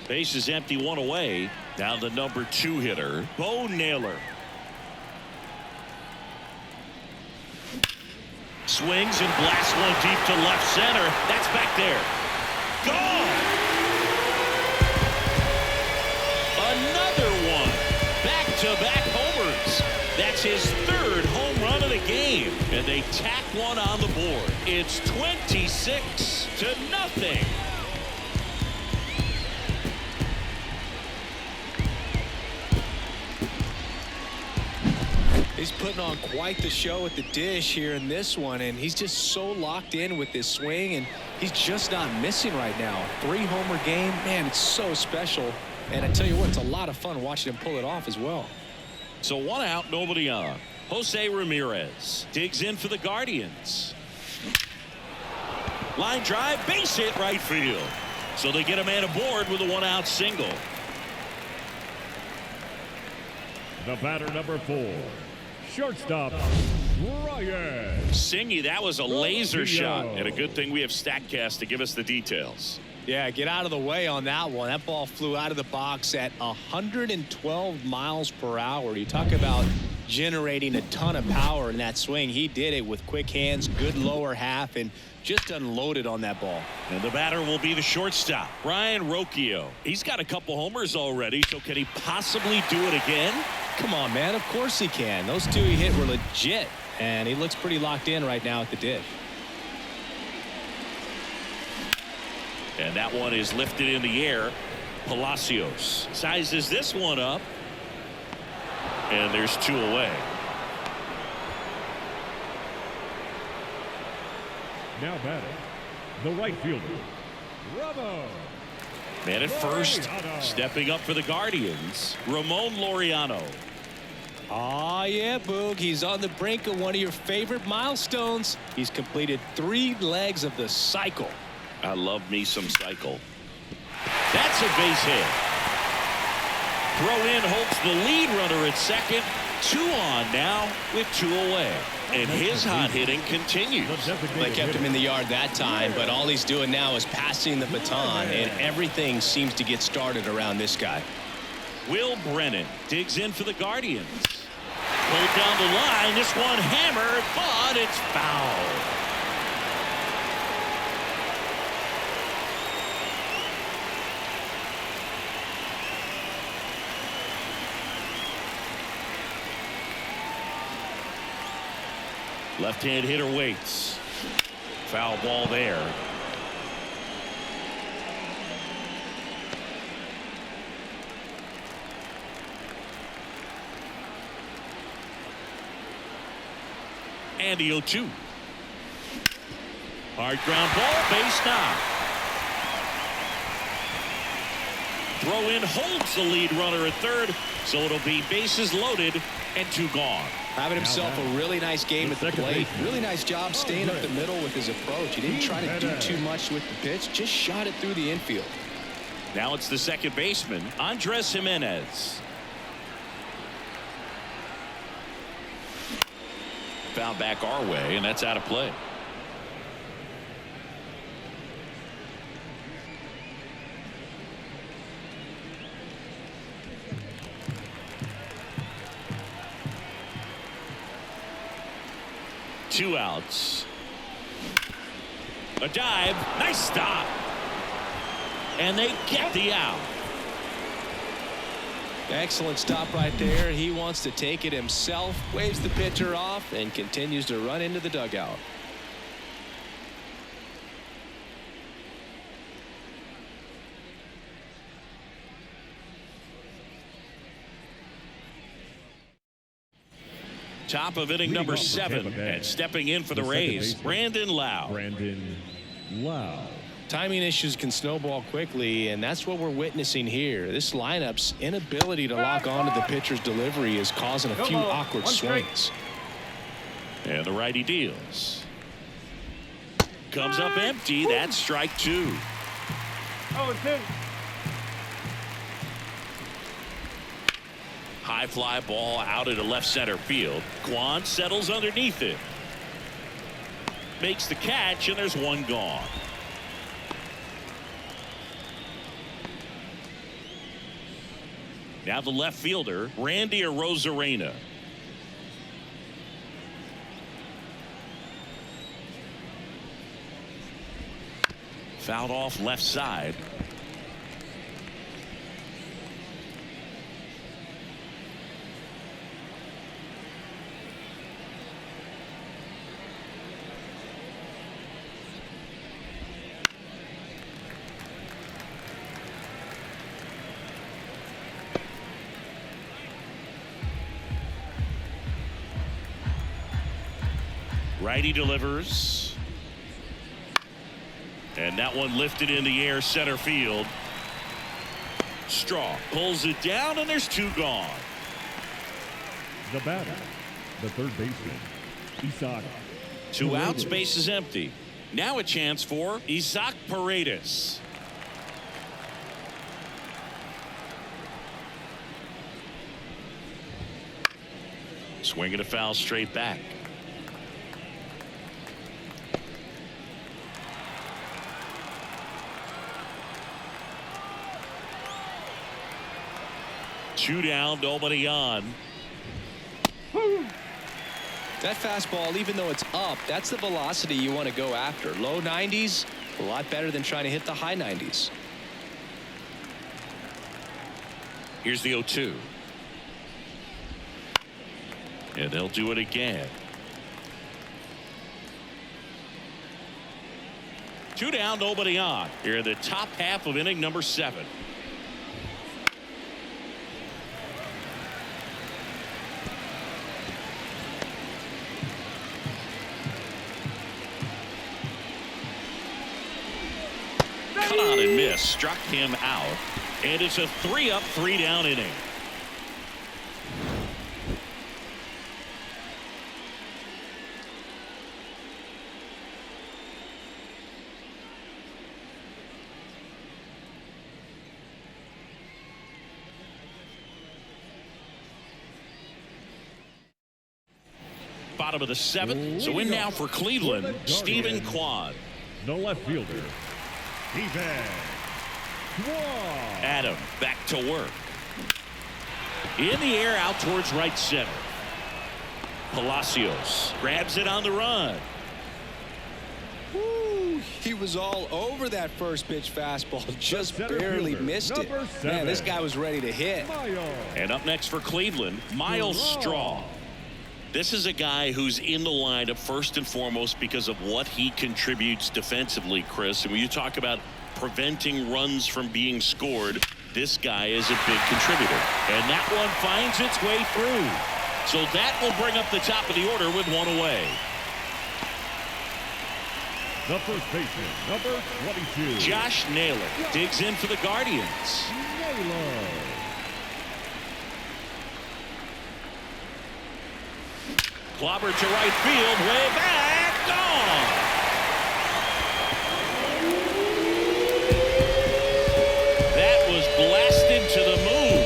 Base is empty, one away. Now the number 2 hitter, Bo Naylor. Swings and blasts one deep to left center. That's back there. Gone. Another one. Back-to-back homers. That's his 3rd home run of the game. And they tack one on the board. It's 26-0. He's putting on quite the show at the dish here in this one, and he's just so locked in with this swing, and he's just not missing right now. 3-homer game, man, it's so special. And I tell you what, it's a lot of fun watching him pull it off as well. So 1 out, nobody on. Jose Ramirez digs in for the Guardians. Line drive, base hit right field. So they get a man aboard with a 1-out single. The batter, number 4. Shortstop, Ryan. Singy, that was a laser shot, and a good thing we have StatCast to give us the details. Yeah, get out of the way on that one. That ball flew out of the box at 112 miles per hour. You talk about generating a ton of power in that swing. He did it with quick hands, good lower half, and just unloaded on that ball. And the batter will be the shortstop, Ryan Rocchio. He's got a couple homers already, so can he possibly do it again? Come on, man. Of course he can. Those 2 he hit were legit, and he looks pretty locked in right now at the dish. And that one is lifted in the air. Palacios sizes this one up. And there's 2 away. Now batting, the right fielder, Ramos. Man at first, stepping up for the Guardians, Ramon Laureano. Oh, yeah, Boog. He's on the brink of one of your favorite milestones. He's completed 3 legs of the cycle. I love me some cycle. That's a base hit. Throw in hopes the lead runner at second. 2 on now with 2 away. And his hot hitting continues. They kept him in the yard that time, but all he's doing now is passing the baton, and everything seems to get started around this guy. Will Brennan digs in for the Guardians. Pulled down the line. This one hammered, but it's foul. Left-hand hitter waits. Foul ball there. And the 0-2. Hard ground ball, base knock. Throw in holds the lead runner at third, so it'll be bases loaded and 2 gone. Having himself a really nice game at the plate. Really nice job staying up the middle with his approach. He didn't try to do too much with the pitch, just shot it through the infield. Now it's the second baseman, Andres Jimenez. Foul back our way, and that's out of play. Two outs. A dive. Nice stop. And they get the out. Excellent stop right there. He wants to take it himself, waves the pitcher off, and continues to run into the dugout. Top of inning number 7, and stepping in for the Rays, Brandon Lau. Timing issues can snowball quickly, and that's what we're witnessing here. This lineup's inability to lock onto the pitcher's delivery is causing a few awkward swings. And the righty deals. Comes up empty. That's strike 2. High fly ball out into left center field. Kwan settles underneath it. Makes the catch, and there's 1 gone. Now the left fielder, Randy Arozarena. Fouled off left side. Righty delivers. And that one lifted in the air center field. Straw pulls it down, and there's 2 gone. The batter, the third baseman, Isaac. 2 outs, base is empty. Now a chance for Isaac Paredes. Swinging a foul straight back. Two down, nobody on. That fastball, even though it's up, that's the velocity you want to go after. Low 90s, a lot better than trying to hit the high 90s. Here's the 0-2. And they'll do it again. 2 down, nobody on. Here in the top half of inning number 7. Cut on and miss, struck him out, and it's a 3-up, 3-down inning. Bottom of the 7th, so in now for Cleveland, Stephen Kwan. The left fielder, Stephen Kwan. Adam back to work. In the air out towards right center. Palacios grabs it on the run. Woo, he was all over that first pitch fastball, just barely missed it. Man, this guy was ready to hit. And up next for Cleveland, Miles Straw. This is a guy who's in the lineup first and foremost because of what he contributes defensively, Chris. And when you talk about preventing runs from being scored, this guy is a big contributor. And that one finds its way through. So that will bring up the top of the order with 1 away. The first baseman, number 22. Josh Naylor digs in for the Guardians. Naylor. Clobbered to right field, way back, gone. That was blasted to the moon.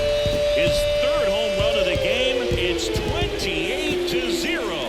His third home run of the game. It's 28-0.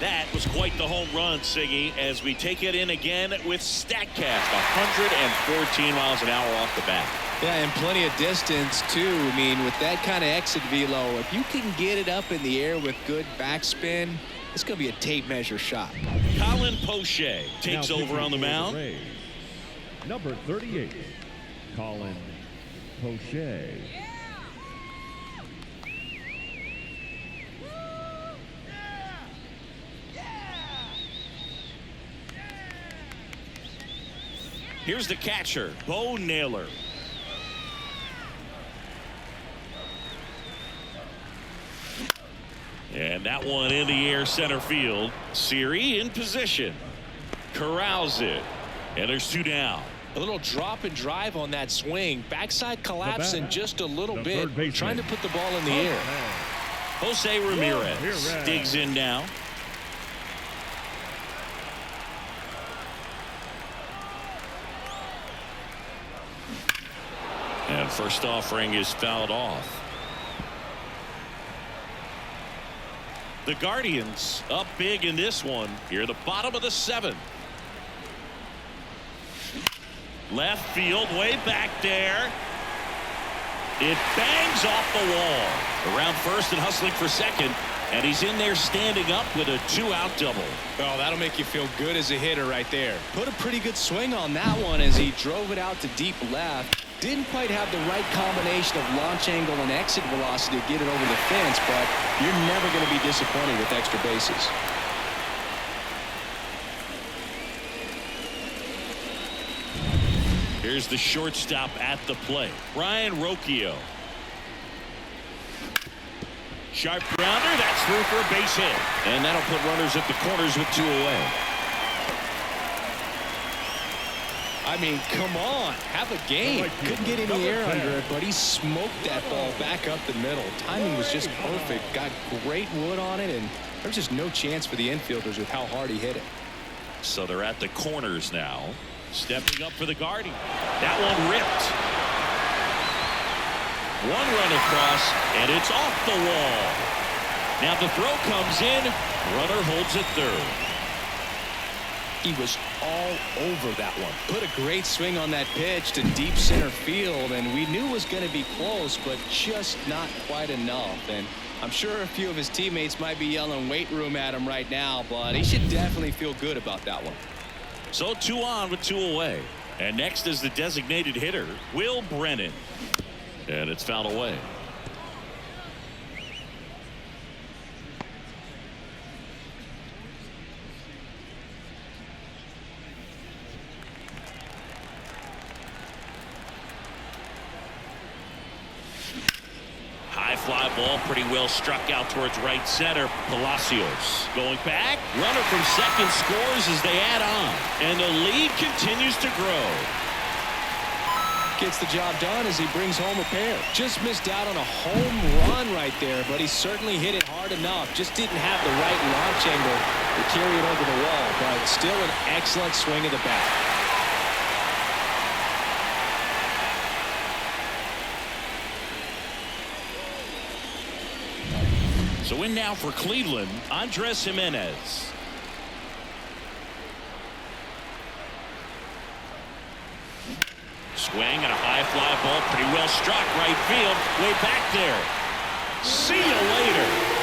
That was quite the home run, Siggy, as we take it in again with StatCast. 114 miles an hour off the bat. Yeah, and plenty of distance, too. I mean, with that kind of exit velo, if you can get it up in the air with good backspin, it's going to be a tape measure shot. Colin Poche takes Now over on the pitching for mound. Rays, number 38, Colin Poche. Here's the catcher, Bo Naylor. And that one in the air center field. Siri in position. Corrals it. And there's 2 down. A little drop and drive on that swing. Backside collapsing just a little bit. Trying to put the ball in the air. Jose Ramirez digs in now. And first offering is fouled off. The Guardians up big in this one. Here, the bottom of the 7th. Left field, way back there. It bangs off the wall. Around first and hustling for second. And he's in there standing up with a 2-out double. Well, that'll make you feel good as a hitter right there. Put a pretty good swing on that one as he drove it out to deep left. Didn't quite have the right combination of launch angle and exit velocity to get it over the fence, but you're never going to be disappointed with extra bases. Here's the shortstop at the plate, Ryan Rocchio. Sharp grounder, that's through for a base hit. And that'll put runners at the corners with 2 away. I mean, come on, have a game. Couldn't get any air under it, but he smoked that ball back up the middle. Timing was just perfect. Got great wood on it, and there's just no chance for the infielders with how hard he hit it. So they're at the corners now. Stepping up for the Guardian. That one ripped. One run across, and it's off the wall. Now the throw comes in. Runner holds it third. He was all over that one. Put a great swing on that pitch to deep center field, and we knew it was going to be close, but just not quite enough. And I'm sure a few of his teammates might be yelling weight room at him right now, but he should definitely feel good about that one. So 2 on with 2 away. And next is the designated hitter, Will Brennan. And it's fouled away. High fly ball, pretty well struck out towards right center. Palacios going back. Runner from second scores as they add on. And the lead continues to grow. Gets the job done as he brings home a pair. Just missed out on a home run right there, but he certainly hit it hard enough. Just didn't have the right launch angle to carry it over the wall, but still an excellent swing of the bat. So in now for Cleveland, Andres Jimenez. Swing and a high fly ball, pretty well struck right field, way back there. See you later.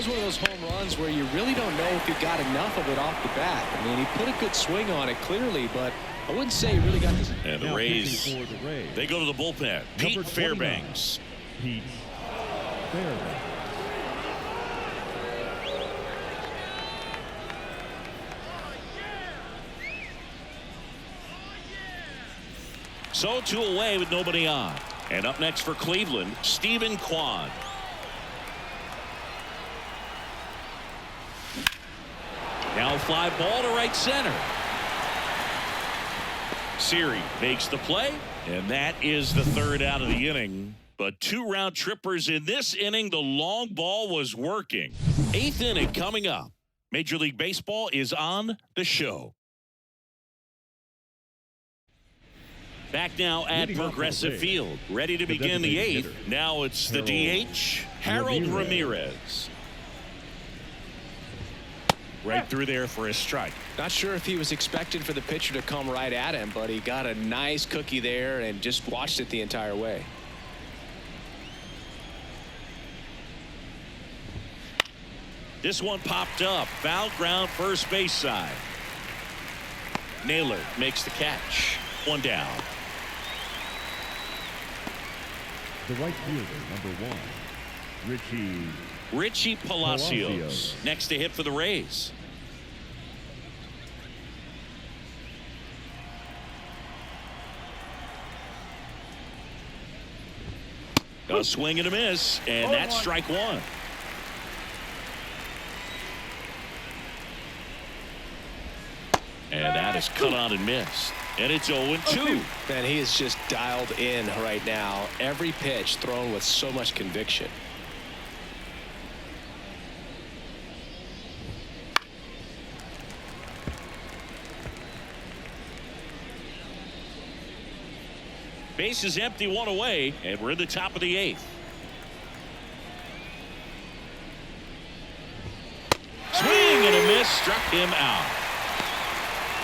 was one of those home runs where you really don't know if he got enough of it off the bat. I mean, he put a good swing on it clearly, but I wouldn't say he really got this. And the Rays, they go to the bullpen. Pete Fairbanks. Pete Fairbanks. So 2 away with nobody on. And up next for Cleveland, Stephen Kwan. Now fly ball to right center. Siri makes the play, and that is the 3rd out of the inning. But 2 round trippers in this inning. The long ball was working. 8th inning coming up. Major League Baseball is on the show. Back now at Progressive Field. Ready to begin the 8th. Now it's the DH, Harold Ramirez. Right through there for a strike. Not sure if he was expecting for the pitcher to come right at him, but he got a nice cookie there and just watched it the entire way. This one popped up. Foul ground, first base side. Naylor makes the catch. 1 down. The right fielder, number 1, Richie Palacios. Next to hit for the Rays. A swing and a miss, and that's strike 1. And that is cut on and missed. And it's 0-2. And he is just dialed in right now. Every pitch thrown with so much conviction. Base is empty, 1 away, and we're in the top of the 8th. Swing and a miss, struck him out.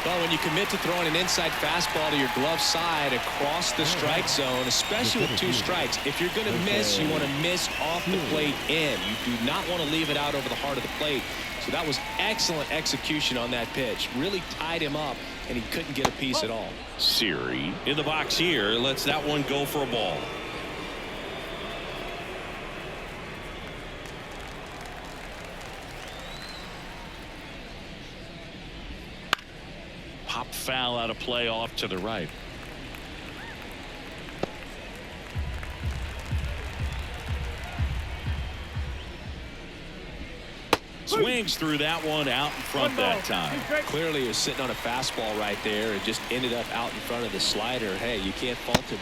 Well, when you commit to throwing an inside fastball to your glove side across the strike zone, especially with 2 strikes, if you're going to miss, you want to miss off the plate in. You do not want to leave it out over the heart of the plate. So that was excellent execution on that pitch. Really tied him up, and he couldn't get a piece at all. Siri in the box here lets that one go for a ball. Pop foul out of play off to the right. Swings through that one out in front that time. Clearly he was sitting on a fastball right there and just ended up out in front of the slider. Hey, you can't fault him.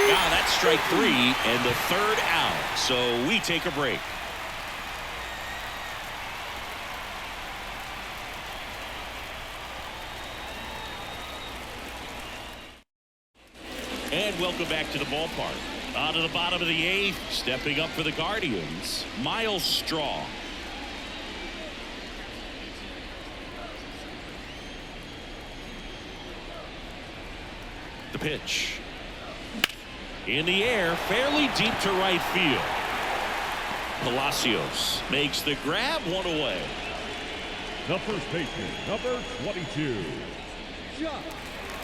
Now that's strike 3 and the 3rd out. So we take a break. And welcome back to the ballpark. On to the bottom of the 8th, stepping up for the Guardians, Miles Straw. The pitch. In the air, fairly deep to right field. Palacios makes the grab, 1 away. The first baseman, number 22.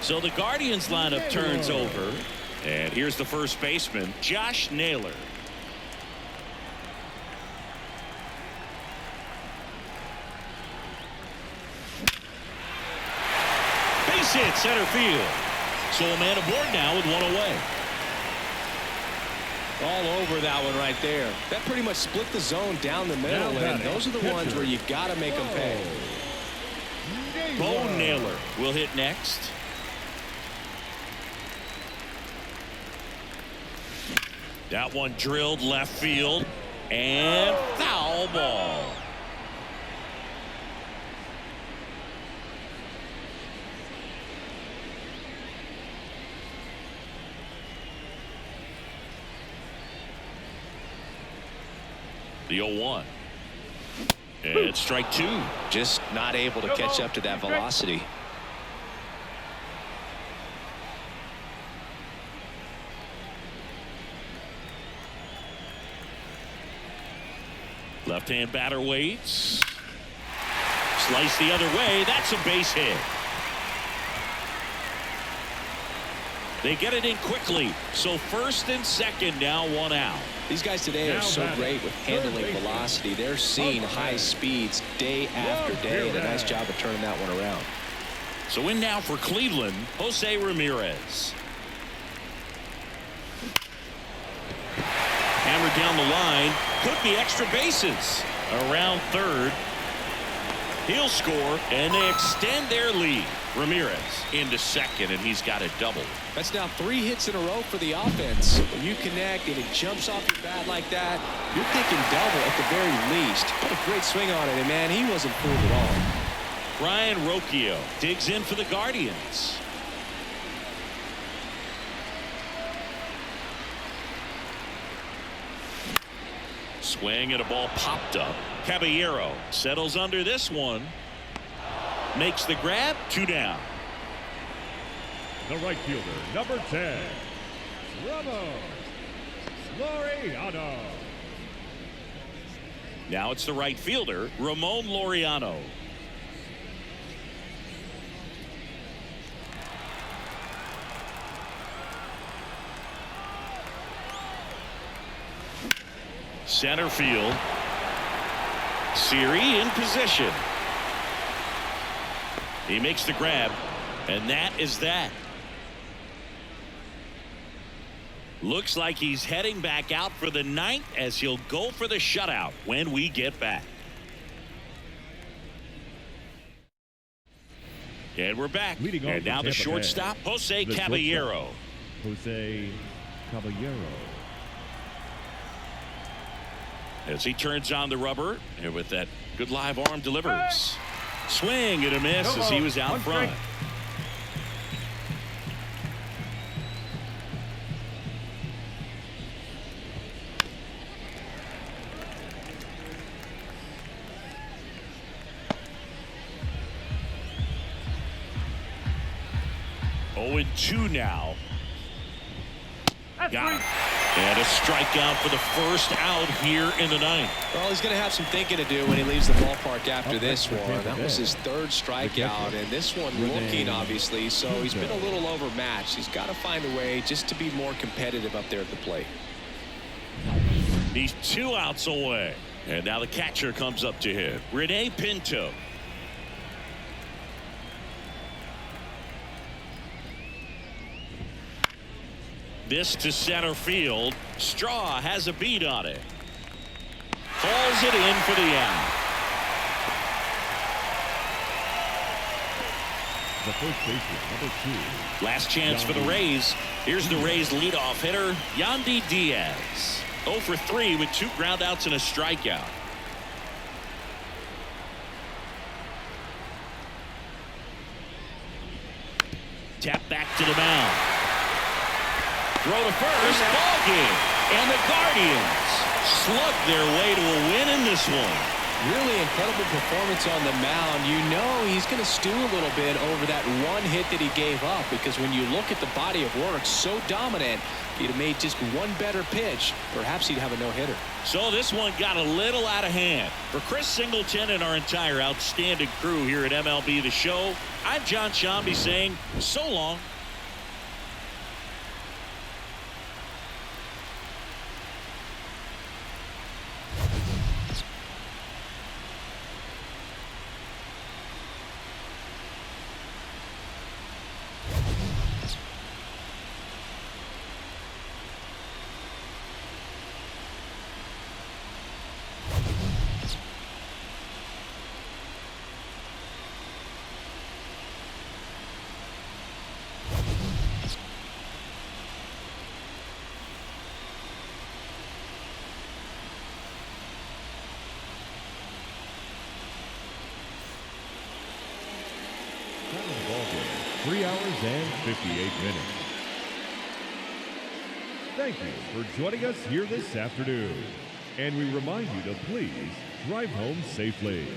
So the Guardians lineup turns over. And here's the first baseman, Josh Naylor. Base hit, center field. So a man aboard now with 1 away. All over that one right there. That pretty much split the zone down the middle, and those are the ones where you got to make them pay. Bo Naylor will hit next. That one drilled left field and foul ball. The 0-1. And strike 2. Just not able to catch up to that velocity. Left-hand batter waits. Slice the other way. That's a base hit. They get it in quickly. So first and second, now one out. These guys today are so great with handling velocity. They're seeing high speeds day after day, and a nice job of turning that one around. So in now for Cleveland, Jose Ramirez. Hammered down the line. Could be extra bases. Around third. He'll score, and they extend their lead. Ramirez into second, and he's got a double. That's now 3 hits in a row for the offense. When you connect and it jumps off your bat like that, you're thinking double at the very least. What a great swing on it, and man, he wasn't fooled at all. Brian Rocchio digs in for the Guardians. Swing and a ball popped up. Caballero settles under this one. Makes the grab. 2 down. The right fielder, number 10, Ramos Laureano. Now it's the right fielder, Ramon Laureano. Center field. Siri in position. He makes the grab, and that is that. Looks like he's heading back out for the 9th as he'll go for the shutout when we get back. And we're back. And now the shortstop, Jose Caballero. Jose Caballero. As he turns on the rubber, and with that good live arm delivers. Swing and a miss as he was out front. Oh, and 2 now. Got it. And a strikeout for the first out here in the 9th. Well, he's going to have some thinking to do when he leaves the ballpark after this one. That was his 3rd strikeout, and this one looking, obviously, so he's been a little overmatched. He's got to find a way just to be more competitive up there at the plate. He's 2 outs away. And now the catcher comes up to him. Rene Pinto. This to center field. Straw has a beat on it. Calls it in for the out. The first baseman, number 2. Last chance for the Rays. Here's the Rays leadoff hitter, Yandy Diaz. 0 for 3 with 2 groundouts and a strikeout. Tap back to the mound. Throw to first. Ball game. And the Guardians slug their way to a win in this one. Really incredible performance on the mound. You know he's going to stew a little bit over that 1 hit that he gave up, because when you look at the body of work, so dominant, if he'd have made just 1 better pitch, perhaps he'd have a no-hitter. So this one got a little out of hand. For Chris Singleton and our entire outstanding crew here at MLB The Show, I'm John Shambi saying so long. That was the ball game. 3 hours and 58 minutes. Thank you for joining us here this afternoon. And we remind you to please drive home safely.